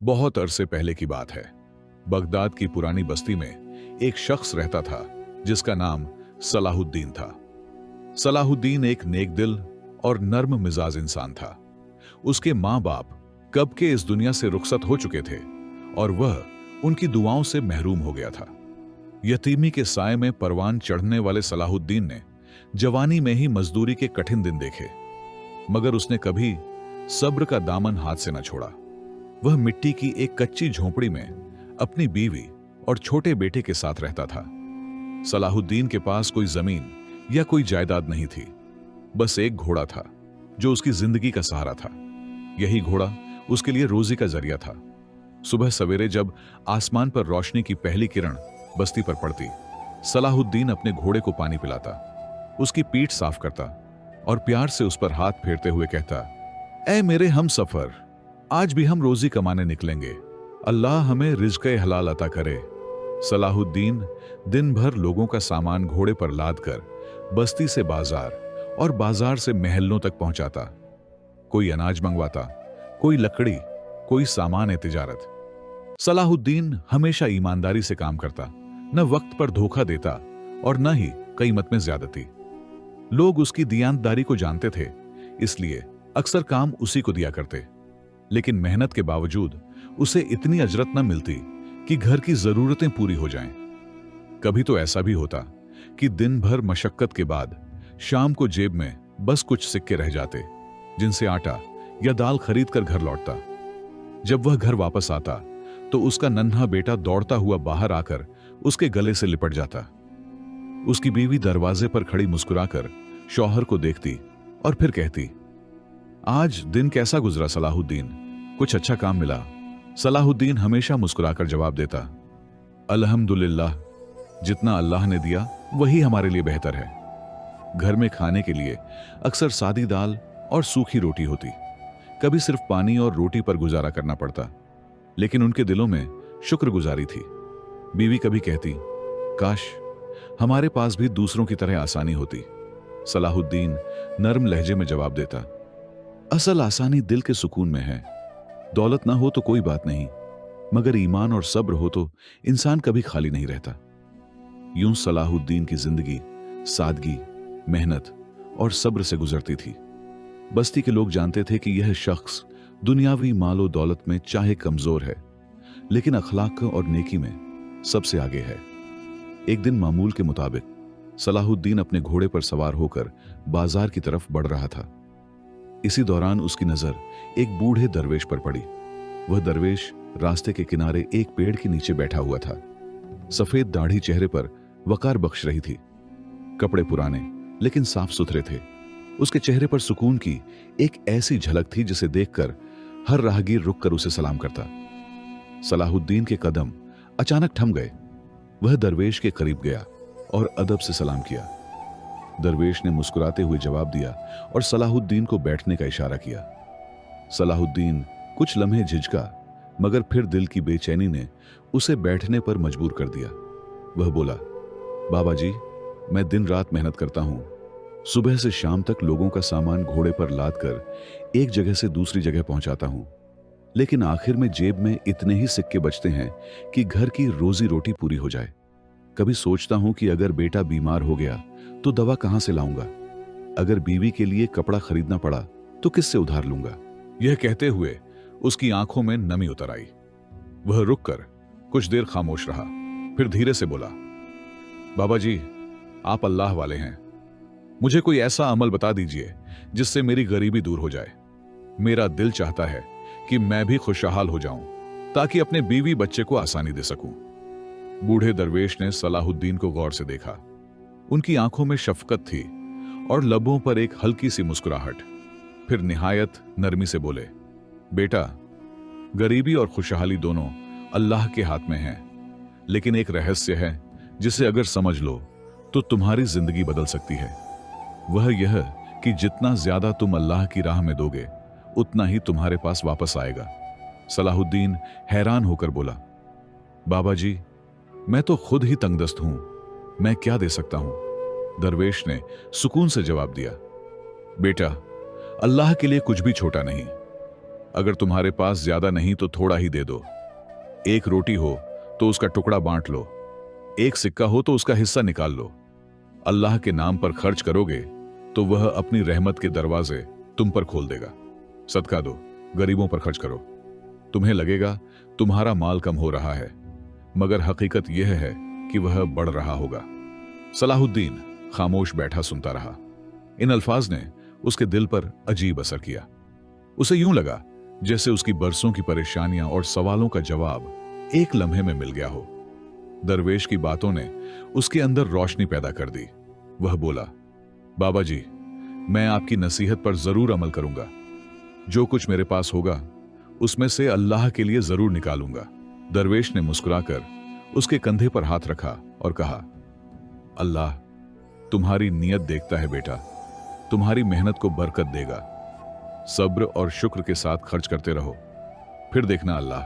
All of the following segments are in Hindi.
बहुत अरसे पहले की बात है। बगदाद की पुरानी बस्ती में एक शख्स रहता था जिसका नाम सलाहुद्दीन था। सलाहुद्दीन एक नेकदिल और नर्म मिजाज इंसान था। उसके माँ बाप कब के इस दुनिया से रुखसत हो चुके थे और वह उनकी दुआओं से महरूम हो गया था। यतीमी के साए में परवान चढ़ने वाले सलाहुद्दीन ने जवानी में ही मजदूरी के कठिन दिन देखे, मगर उसने कभी सब्र का दामन हाथ से न छोड़ा। वह मिट्टी की एक कच्ची झोंपड़ी में अपनी बीवी और छोटे बेटे के साथ रहता था। सलाहुद्दीन के पास कोई जमीन या कोई जायदाद नहीं थी, बस एक घोड़ा था जो उसकी जिंदगी का सहारा था। यही घोड़ा उसके लिए रोजी का जरिया था। सुबह सवेरे जब आसमान पर रोशनी की पहली किरण बस्ती पर पड़ती, सलाहुद्दीन अपने घोड़े को पानी पिलाता, उसकी पीठ साफ करता और प्यार से उस पर हाथ फेरते हुए कहता, ऐ मेरे हम सफर, आज भी हम रोजी कमाने निकलेंगे। अल्लाह हमें रिज़्क़े हलाल अता करे। सलाहुद्दीन दिन भर लोगों का सामान घोड़े पर लाद कर बस्ती से बाजार और बाजार से महलों तक पहुंचाता। कोई अनाज मंगवाता, कोई लकड़ी, कोई सामान तिजारत। सलाहुद्दीन हमेशा ईमानदारी से काम करता, न वक्त पर धोखा देता और न ही कीमत में ज्यादती। लोग उसकी दीयानतदारी को जानते थे, इसलिए अक्सर काम उसी को दिया करते। लेकिन मेहनत के बावजूद उसे इतनी अजरत न मिलती कि घर की जरूरतें पूरी हो जाएं। कभी तो ऐसा भी होता कि दिन भर मशक्कत के बाद शाम को जेब में बस कुछ सिक्के रह जाते, जिनसे आटा या दाल खरीद कर घर लौटता। जब वह घर वापस आता तो उसका नन्हा बेटा दौड़ता हुआ बाहर आकर उसके गले से लिपट जाता। उसकी बीवी दरवाजे पर खड़ी मुस्कुराकर शौहर को देखती और फिर कहती, आज दिन कैसा गुजरा सलाहुद्दीन, कुछ अच्छा काम मिला? सलाहुद्दीन हमेशा मुस्कुराकर जवाब देता, अल्हम्दुलिल्लाह, जितना अल्लाह ने दिया वही हमारे लिए बेहतर है। घर में खाने के लिए अक्सर सादी दाल और सूखी रोटी होती, कभी सिर्फ पानी और रोटी पर गुजारा करना पड़ता, लेकिन उनके दिलों में शुक्रगुजारी थी। बीवी कभी कहती, काश हमारे पास भी दूसरों की तरह आसानी होती। सलाहुद्दीन नर्म लहजे में जवाब देता, असल आसानी दिल के सुकून में है। दौलत ना हो तो कोई बात नहीं, मगर ईमान और सब्र हो तो इंसान कभी खाली नहीं रहता। यूं सलाहुद्दीन की जिंदगी सादगी, मेहनत और सब्र से गुजरती थी। बस्ती के लोग जानते थे कि यह शख्स दुनियावी मालो दौलत में चाहे कमजोर है, लेकिन अखलाक और नेकी में सबसे आगे है। एक दिन मामूल के मुताबिक सलाहुद्दीन अपने घोड़े पर सवार होकर बाजार की तरफ बढ़ रहा था। इसी दौरान उसकी नजर एक बूढ़े दरवेश पर पड़ी। वह दरवेश रास्ते के किनारे एक पेड़ के नीचे बैठा हुआ था। सफेद दाढ़ी चेहरे पर वकार बख्श रही थी। कपड़े पुराने लेकिन साफ सुथरे थे। उसके चेहरे पर सुकून की एक ऐसी झलक थी जिसे देखकर हर राहगीर रुककर उसे सलाम करता। सलाहुद्दीन के कदम अचानक थम गए। वह दरवेश के करीब गया और अदब से सलाम किया। दरवेश ने मुस्कुराते हुए जवाब दिया और सलाहुद्दीन को बैठने का इशारा किया। सलाहुद्दीन कुछ लम्हे झिझका, मगर फिर दिल की बेचैनी ने उसे बैठने पर मजबूर कर दिया। वह बोला, बाबा जी, मैं दिन रात मेहनत करता हूं। सुबह से शाम तक लोगों का सामान घोड़े पर लाद कर एक जगह से दूसरी जगह पहुंचाता हूं, लेकिन आखिर में जेब में इतने ही सिक्के बचते हैं कि घर की रोजी रोटी पूरी हो जाए। कभी सोचता हूं कि अगर बेटा बीमार हो गया तो दवा कहां से लाऊंगा? अगर बीवी के लिए कपड़ा खरीदना पड़ा तो किससे उधार लूंगा? यह कहते हुए उसकी आंखों में नमी उतर आई। वह रुककर कुछ देर खामोश रहा, फिर धीरे से बोला, बाबा जी, आप अल्लाह वाले हैं। मुझे कोई ऐसा अमल बता दीजिए जिससे मेरी गरीबी दूर हो जाए। मेरा दिल चाहता है कि मैं भी खुशहाल हो जाऊं, ताकि अपने बीवी बच्चे को आसानी दे सकूं। बूढ़े दरवेश ने सलाहुद्दीन को गौर से देखा। उनकी आंखों में शफकत थी और लबों पर एक हल्की सी मुस्कुराहट। फिर निहायत नरमी से बोले, बेटा, गरीबी और खुशहाली दोनों अल्लाह के हाथ में हैं, लेकिन एक रहस्य है जिसे अगर समझ लो तो तुम्हारी जिंदगी बदल सकती है। वह यह कि जितना ज्यादा तुम अल्लाह की राह में दोगे, उतना ही तुम्हारे पास वापस आएगा। सलाहुद्दीन हैरान होकर बोला, बाबा जी, मैं तो खुद ही तंगदस्त हूं, मैं क्या दे सकता हूं? दरवेश ने सुकून से जवाब दिया, बेटा, अल्लाह के लिए कुछ भी छोटा नहीं। अगर तुम्हारे पास ज्यादा नहीं तो थोड़ा ही दे दो। एक रोटी हो तो उसका टुकड़ा बांट लो, एक सिक्का हो तो उसका हिस्सा निकाल लो। अल्लाह के नाम पर खर्च करोगे तो वह अपनी रहमत के दरवाजे तुम पर खोल देगा। सदका दो, गरीबों पर खर्च करो। तुम्हें लगेगा तुम्हारा माल कम हो रहा है, मगर हकीकत यह है कि वह बढ़ रहा होगा। सलाहुद्दीन खामोश बैठा सुनता रहा। इन अल्फाज ने उसके दिल पर अजीब असर किया। उसे यूं लगा जैसे उसकी बरसों की परेशानियां और सवालों का जवाब एक लम्हे में मिल गया हो। दरवेश की बातों ने उसके अंदर रोशनी पैदा कर दी। वह बोला, बाबा जी, मैं आपकी नसीहत पर जरूर अमल करूंगा। जो कुछ मेरे पास होगा उसमें से अल्लाह के लिए जरूर निकालूंगा। दरवेश ने मुस्कुराकर उसके कंधे पर हाथ रखा और कहा, अल्लाह तुम्हारी नियत देखता है बेटा, तुम्हारी मेहनत को बरकत देगा। सब्र और शुक्र के साथ खर्च करते रहो, फिर देखना अल्लाह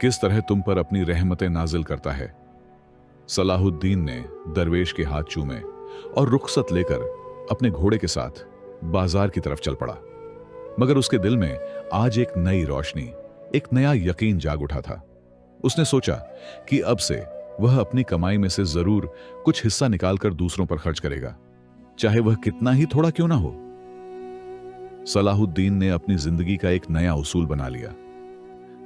किस तरह तुम पर अपनी रहमतें नाजिल करता है। सलाहुद्दीन ने दरवेश के हाथ चूमे और रुखसत लेकर अपने घोड़े के साथ बाजार की तरफ चल पड़ा। मगर उसके दिल में आज एक नई रोशनी, एक नया यकीन जाग उठा था। उसने सोचा कि अब से वह अपनी कमाई में से जरूर कुछ हिस्सा निकालकर दूसरों पर खर्च करेगा, चाहे वह कितना ही थोड़ा क्यों ना हो। सलाहुद्दीन ने अपनी जिंदगी का एक नया उसूल बना लिया।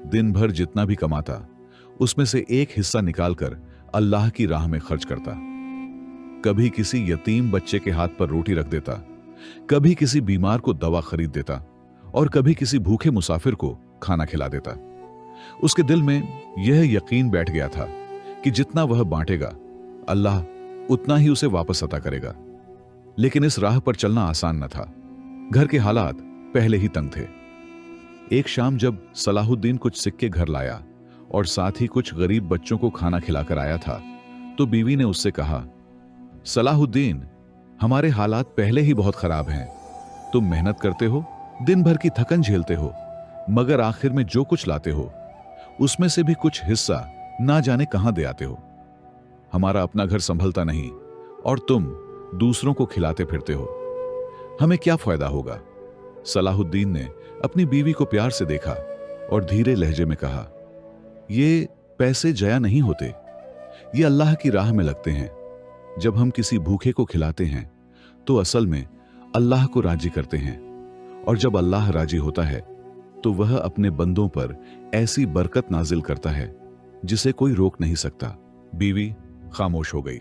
दिन भर जितना भी कमाता उसमें से एक हिस्सा निकालकर अल्लाह की राह में खर्च करता। कभी किसी यतीम बच्चे के हाथ पर रोटी रख देता, कभी किसी बीमार को दवा खरीद देता और कभी किसी भूखे मुसाफिर को खाना खिला देता। उसके दिल में यह यकीन बैठ गया था कि जितना वह बांटेगा अल्लाह उतना ही उसे वापस अता करेगा। लेकिन इस राह पर चलना आसान न था। घर के हालात पहले ही तंग थे। एक शाम जब सलाहुद्दीन कुछ सिक्के घर लाया और साथ ही कुछ गरीब बच्चों को खाना खिलाकर आया था, तो बीवी ने उससे कहा, सलाहुद्दीन, हमारे हालात पहले ही बहुत खराब हैं। तुम मेहनत करते हो, दिन भर की थकन झेलते हो, मगर आखिर में जो कुछ लाते हो उसमें से भी कुछ हिस्सा ना जाने कहां दे आते हो। हमारा अपना घर संभलता नहीं और तुम दूसरों को खिलाते फिरते हो। हमें क्या फायदा होगा। सलाहुद्दीन ने अपनी बीवी को प्यार से देखा और धीरे लहजे में कहा, ये पैसे जया नहीं होते, ये अल्लाह की राह में लगते हैं। जब हम किसी भूखे को खिलाते हैं तो असल में अल्लाह को राजी करते हैं, और जब अल्लाह राजी होता है तो वह अपने बंदों पर ऐसी बरकत नाजिल करता है जिसे कोई रोक नहीं सकता। बीवी खामोश हो गई,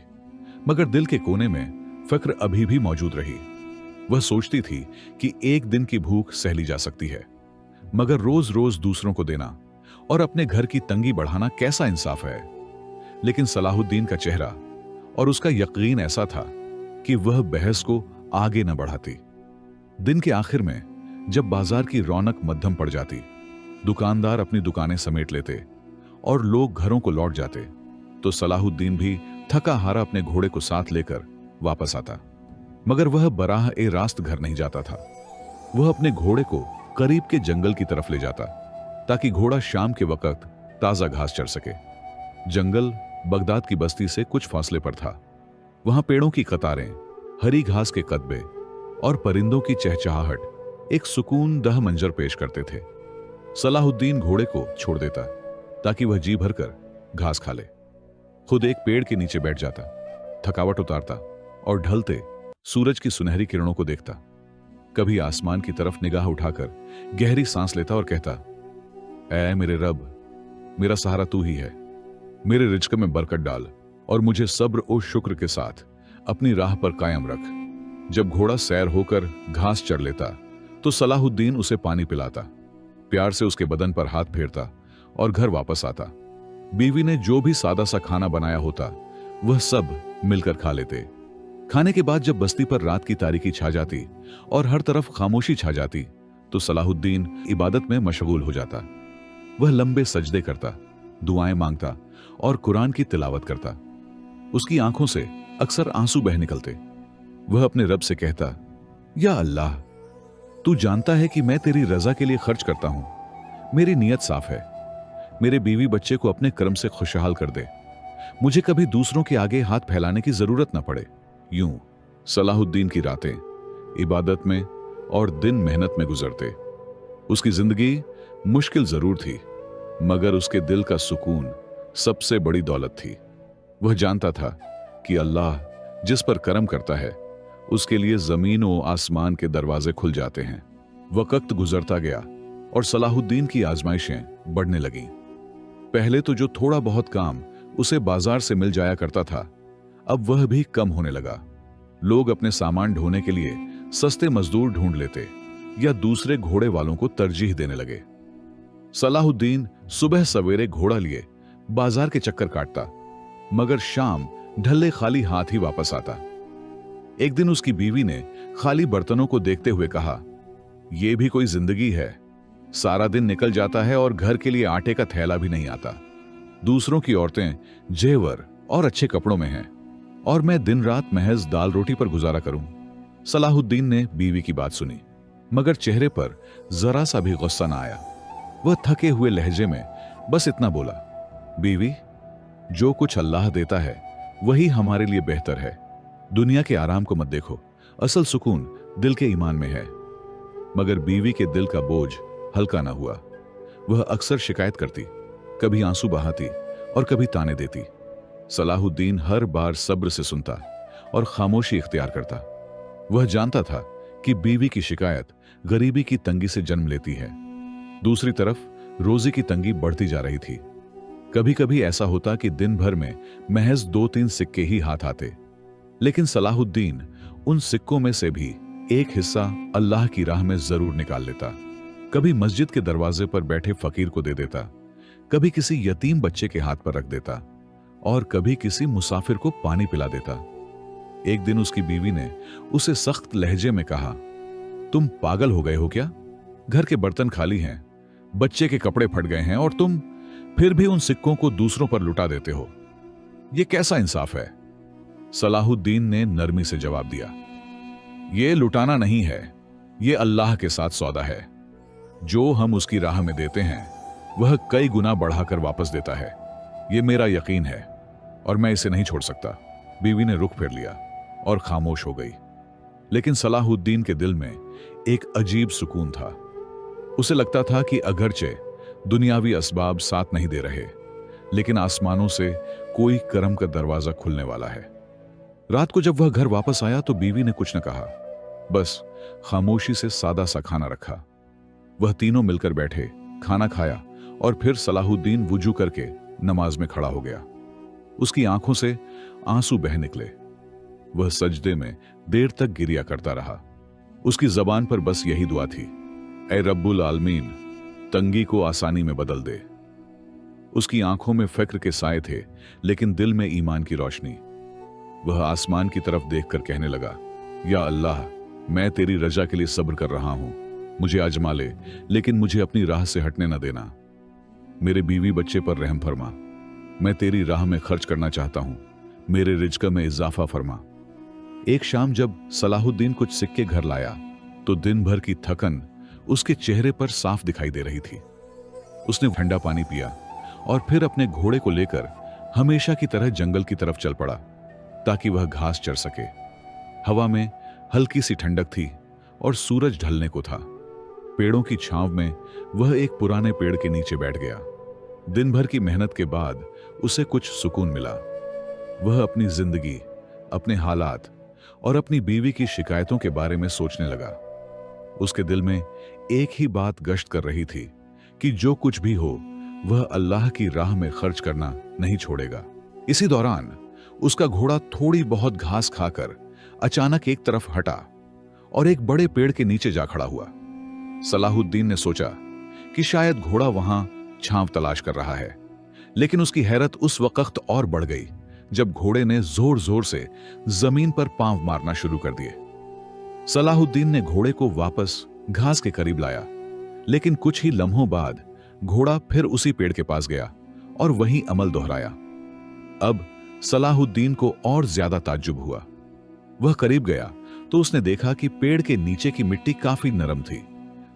मगर दिल के कोने में फिक्र अभी भी मौजूद रही। वह सोचती थी कि एक दिन की भूख सहली जा सकती है, मगर रोज रोज दूसरों को देना और अपने घर की तंगी बढ़ाना कैसा इंसाफ है। लेकिन सलाहुद्दीन का चेहरा और उसका यकीन ऐसा था कि वह बहस को आगे न बढ़ाती। दिन के आखिर में जब बाजार की रौनक मध्यम पड़ जाती, दुकानदार अपनी दुकानें समेट लेते और लोग घरों को लौट जाते, तो सलाहुद्दीन भी थका हारा अपने घोड़े को साथ लेकर वापस आता। मगर वह बराह ए रास्त घर नहीं जाता था। वह अपने घोड़े को करीब के जंगल की तरफ ले जाता ताकि घोड़ा शाम के वक्त ताजा घास चर सके। जंगल बगदाद की बस्ती से कुछ फासले पर था। वहां पेड़ों की कतारें, हरी घास के कतबे और परिंदों की चहचहाहट एक सुकून दह मंजर पेश करते थे। सलाहुद्दीन घोड़े को छोड़ देता ताकि वह जी भरकर घास खा ले। खुद एक पेड़ के नीचे बैठ जाता, थकावट उतारता और ढलते सूरज की सुनहरी किरणों को देखता। कभी आसमान की तरफ निगाह उठाकर गहरी सांस लेता और कहता, ऐ मेरे रब, मेरा सहारा तू ही है। मेरे रिज्क में बरकत डाल और मुझे सब्र और शुक्र के साथ अपनी राह पर कायम रख। जब घोड़ा सैर होकर घास चर लेता तो सलाहुद्दीन उसे पानी पिलाता, प्यार से उसके बदन पर हाथ फेरता और घर वापस आता। बीवी ने जो भी सादा सा खाना बनाया होता वह सब मिलकर खा लेते। खाने के बाद जब बस्ती पर रात की तारीकी छा जाती और हर तरफ खामोशी छा जाती, तो सलाहुद्दीन इबादत में मशगूल हो जाता। वह लंबे सजदे करता, दुआएं मांगता और कुरान की तिलावत करता। उसकी आंखों से अक्सर आंसू बह निकलते। वह अपने रब से कहता, या अल्लाह, तू जानता है कि मैं तेरी रजा के लिए खर्च करता हूं। मेरी नीयत साफ है। मेरे बीवी बच्चे को अपने कर्म से खुशहाल कर दे। मुझे कभी दूसरों के आगे हाथ फैलाने की जरूरत न पड़े। यूं सलाहुद्दीन की रातें इबादत में और दिन मेहनत में गुजरते। उसकी जिंदगी मुश्किल जरूर थी, मगर उसके दिल का सुकून सबसे बड़ी दौलत थी। वह जानता था कि अल्लाह जिस पर करम करता है उसके लिए जमीन और आसमान के दरवाजे खुल जाते हैं। वक्त गुजरता गया और सलाहुद्दीन की आजमाइशें बढ़ने लगीं। पहले तो जो थोड़ा बहुत काम उसे बाजार से मिल जाया करता था, अब वह भी कम होने लगा। लोग अपने सामान ढोने के लिए सस्ते मजदूर ढूंढ लेते या दूसरे घोड़े वालों को तरजीह देने लगे। सलाहुद्दीन सुबह सवेरे घोड़ा लिए बाजार के चक्कर काटता, मगर शाम ढले खाली हाथ ही वापस आता। एक दिन उसकी बीवी ने खाली बर्तनों को देखते हुए कहा, यह भी कोई जिंदगी है? सारा दिन निकल जाता है और घर के लिए आटे का थैला भी नहीं आता। दूसरों की औरतें जेवर और अच्छे कपड़ों में हैं और मैं दिन रात महज दाल रोटी पर गुजारा करूं। सलाहुद्दीन ने बीवी की बात सुनी, मगर चेहरे पर जरा सा भी गुस्सा ना आया। वह थके हुए लहजे में बस इतना बोला, बीवी, जो कुछ अल्लाह देता है वही हमारे लिए बेहतर है। दुनिया के आराम को मत देखो, असल सुकून दिल के ईमान में है। मगर बीवी के दिल का बोझ हल्का ना हुआ। वह अक्सर शिकायत करती, कभी आंसू बहाती और कभी ताने देती। सलाहुद्दीन हर बार सब्र से सुनता और खामोशी इख्तियार करता। वह जानता था कि बीवी की शिकायत गरीबी की तंगी से जन्म लेती है। दूसरी तरफ रोजी की तंगी बढ़ती जा रही थी। कभी कभी ऐसा होता कि दिन भर में महज 2-3 सिक्के ही हाथ आते, लेकिन सलाहुद्दीन उन सिक्कों में से भी एक हिस्सा अल्लाह की राह में जरूर निकाल लेता। कभी मस्जिद के दरवाजे पर बैठे फकीर को दे देता, कभी किसी यतीम बच्चे के हाथ पर रख देता और कभी किसी मुसाफिर को पानी पिला देता। एक दिन उसकी बीवी ने उसे सख्त लहजे में कहा, तुम पागल हो गए हो क्या? घर के बर्तन खाली हैं, बच्चे के कपड़े फट गए हैं और तुम फिर भी उन सिक्कों को दूसरों पर लुटा देते हो। यह कैसा इंसाफ है? सलाहुद्दीन ने नरमी से जवाब दिया, यह लुटाना नहीं है, यह अल्लाह के साथ सौदा है। जो हम उसकी राह में देते हैं वह कई गुना बढ़ाकर वापस देता है। यह मेरा यकीन है और मैं इसे नहीं छोड़ सकता। बीवी ने रुख फेर लिया और खामोश हो गई। लेकिन सलाहुद्दीन के दिल में एक अजीब सुकून था। उसे लगता था कि अगरचे दुनियावी असबाब साथ नहीं दे रहे, लेकिन आसमानों से कोई करम का दरवाजा खुलने वाला है। रात को जब वह घर वापस आया तो बीवी ने कुछ न कहा, बस खामोशी से सादा सा खाना रखा। वह तीनों मिलकर बैठे, खाना खाया और फिर सलाहुद्दीन वुजू करके नमाज में खड़ा हो गया। उसकी आंखों से आंसू बह निकले। वह सजदे में देर तक गिरिया करता रहा। उसकी जबान पर बस यही दुआ थी, ऐ रब्बुल आलमीन, तंगी को आसानी में बदल दे। उसकी आंखों में फिक्र के साए थे, लेकिन दिल में ईमान की रोशनी। वह आसमान की तरफ देखकर कहने लगा, या अल्लाह, मैं तेरी रजा के लिए सब्र कर रहा हूं। मुझे आजमा ले, लेकिन मुझे अपनी राह से हटने न देना। मेरे बीवी बच्चे पर रहम फरमा। मैं तेरी राह में खर्च करना चाहता हूं, मेरे रिज्क में इजाफा फरमा। एक शाम जब सलाहुद्दीन कुछ सिक्के घर लाया तो दिन भर की थकन उसके चेहरे पर साफ दिखाई दे रही थी। उसने ठंडा पानी पिया और फिर अपने घोड़े को लेकर हमेशा की तरह जंगल की तरफ चल पड़ा ताकि वह घास चर सके। हवा में हल्की सी ठंडक थी और सूरज ढलने को था। पेड़ों की छांव में वह एक पुराने पेड़ के नीचे बैठ गया। दिन भर की मेहनत के बाद उसे कुछ सुकून मिला। वह अपनी जिंदगी, अपने हालात और अपनी बीवी की शिकायतों के बारे में सोचने लगा। उसके दिल में एक ही बात गश्त कर रही थी कि जो कुछ भी हो वह अल्लाह की राह में खर्च करना नहीं छोड़ेगा। इसी दौरान उसका घोड़ा थोड़ी बहुत घास खाकर अचानक एक तरफ हटा और एक बड़े पेड़ के नीचे जा खड़ा हुआ। सलाहुद्दीन ने सोचा कि शायद घोड़ा वहां छांव तलाश कर रहा है, लेकिन उसकी हैरत उस वक्त और बढ़ गई जब घोड़े ने जोर जोर से जमीन पर पांव मारना शुरू कर दिए। सलाहुद्दीन ने घोड़े को वापस घास के करीब लाया, लेकिन कुछ ही लम्हों बाद घोड़ा फिर उसी पेड़ के पास गया और वही अमल दोहराया। अब सलाहुद्दीन को और ज्यादा ताज्जुब हुआ। वह करीब गया तो उसने देखा कि पेड़ के नीचे की मिट्टी काफी नरम थी,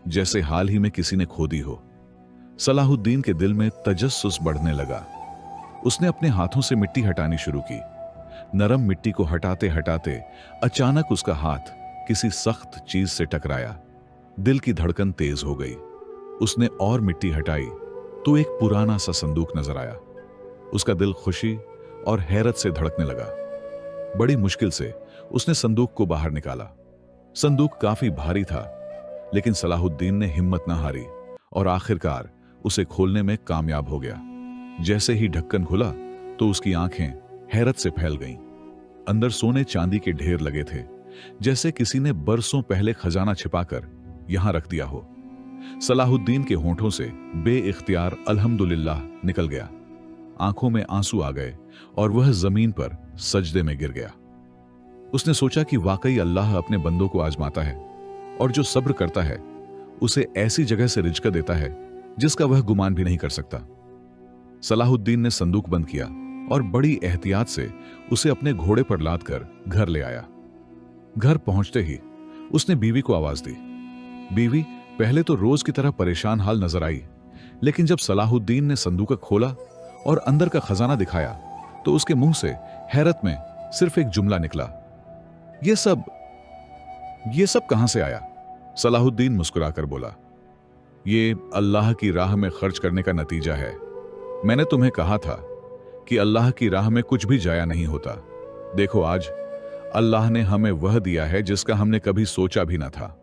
जैसे हाल ही में किसी ने खोदी हो। सलाहुद्दीन के दिल में तजस्सुस बढ़ने लगा। उसने अपने हाथों से मिट्टी हटानी शुरू की। नरम मिट्टी को हटाते हटाते अचानक उसका हाथ किसी सख्त चीज से टकराया। दिल की धड़कन तेज हो गई। उसने और मिट्टी हटाई तो एक पुराना सा संदूक नजर आया। उसका दिल खुशी और हैरत से धड़कने लगा। बड़ी मुश्किल से उसने संदूक को बाहर निकाला। संदूक काफी भारी था, लेकिन सलाहुद्दीन ने हिम्मत न हारी और आखिरकार उसे खोलने में कामयाब हो गया। जैसे ही ढक्कन खुला तो उसकी आंखें हैरत से फैल गईं। अंदर सोने चांदी के ढेर लगे थे, जैसे किसी ने बरसों पहले खजाना छिपाकर यहां रख दिया हो। सलाहुद्दीन के होंठों से बेइख्तियार अल्हम्दुलिल्लाह निकल गया। आंखों में आंसू आ गए और वह जमीन पर सजदे में गिर गया। उसने सोचा कि वाकई अल्लाह अपने बंदों को आजमाता है और जो सब्र करता है उसे ऐसी जगह से रिज़्क़ देता है जिसका वह गुमान भी नहीं कर सकता। सलाहुद्दीन ने संदूक बंद किया और बड़ी एहतियात से उसे अपने घोड़े पर लाद कर घर ले आया। घर पहुंचते ही उसने बीवी को आवाज दी। बीवी पहले तो रोज की तरह परेशान हाल नजर आई, लेकिन जब सलाहुद्दीन ने संदूक खोला और अंदर का खजाना दिखाया तो उसके मुंह से हैरत में सिर्फ एक जुमला निकला, ये सब कहां से आया? सलाहुद्दीन मुस्कुराकर बोला, ये अल्लाह की राह में खर्च करने का नतीजा है। मैंने तुम्हें कहा था कि अल्लाह की राह में कुछ भी जाया नहीं होता। देखो, आज अल्लाह ने हमें वह दिया है जिसका हमने कभी सोचा भी ना था।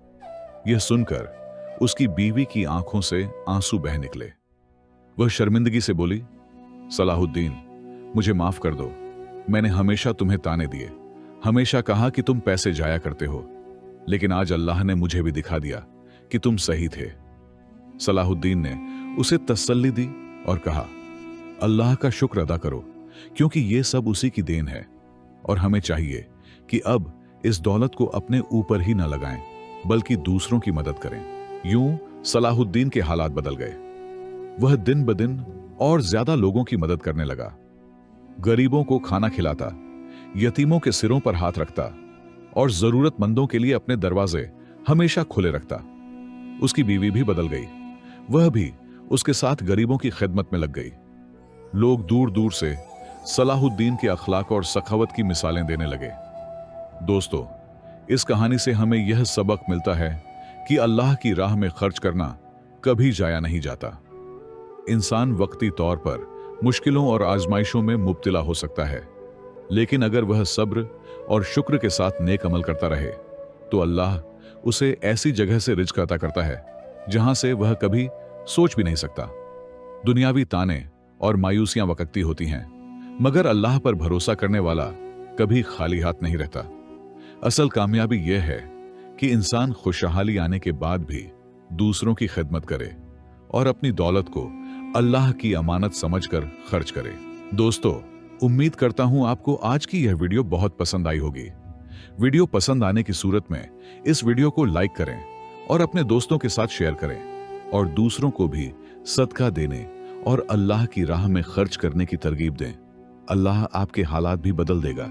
यह सुनकर उसकी बीवी की आंखों से आंसू बह निकले। वह शर्मिंदगी से बोली, सलाहुद्दीन, मुझे माफ कर दो। मैंने हमेशा तुम्हें ताने दिए, हमेशा कहा कि तुम पैसे जाया करते हो, लेकिन आज अल्लाह ने मुझे भी दिखा दिया कि तुम सही थे। सलाहुद्दीन ने उसे तसल्ली दी और कहा, अल्लाह का शुक्र अदा करो, क्योंकि ये सब उसी की देन है और हमें चाहिए कि अब इस दौलत को अपने ऊपर ही न लगाएं, बल्कि दूसरों की मदद करें। यूं सलाहुद्दीन के हालात बदल गए। वह दिन ब दिन और ज्यादा लोगों की मदद करने लगा। गरीबों को खाना खिलाता, यतीमों के सिरों पर हाथ रखता और जरूरतमंदों के लिए अपने दरवाजे हमेशा खुले रखता। उसकी बीवी भी बदल गई। वह भी उसके साथ गरीबों की खिदमत में लग गई। लोग दूर दूर से सलाहुद्दीन के अखलाक और सखावत की मिसालें देने लगे। दोस्तों, इस कहानी से हमें यह सबक मिलता है कि अल्लाह की राह में खर्च करना कभी जाया नहीं जाता। इंसान वक्ती तौर पर मुश्किलों और आजमाइशों में मुब्तला हो सकता है, लेकिन अगर वह सब्र और शुक्र के साथ नेक अमल करता रहे तो अल्लाह उसे ऐसी जगह से रिज़्क़ अता करता है जहां से वह कभी सोच भी नहीं सकता। दुनियावी ताने और मायूसियां वक्ती होती हैं, मगर अल्लाह पर भरोसा करने वाला कभी खाली हाथ नहीं रहता। असल कामयाबी यह है कि इंसान खुशहाली आने के बाद भी दूसरों की खिदमत करे और अपनी दौलत को अल्लाह की अमानत समझकर खर्च करे। दोस्तों, उम्मीद करता हूं आपको आज की यह वीडियो बहुत पसंद आई होगी। वीडियो पसंद आने की सूरत में इस वीडियो को लाइक करें और अपने दोस्तों के साथ शेयर करें और दूसरों को भी सदका देने और अल्लाह की राह में खर्च करने की तरगीब दें। अल्लाह आपके हालात भी बदल देगा।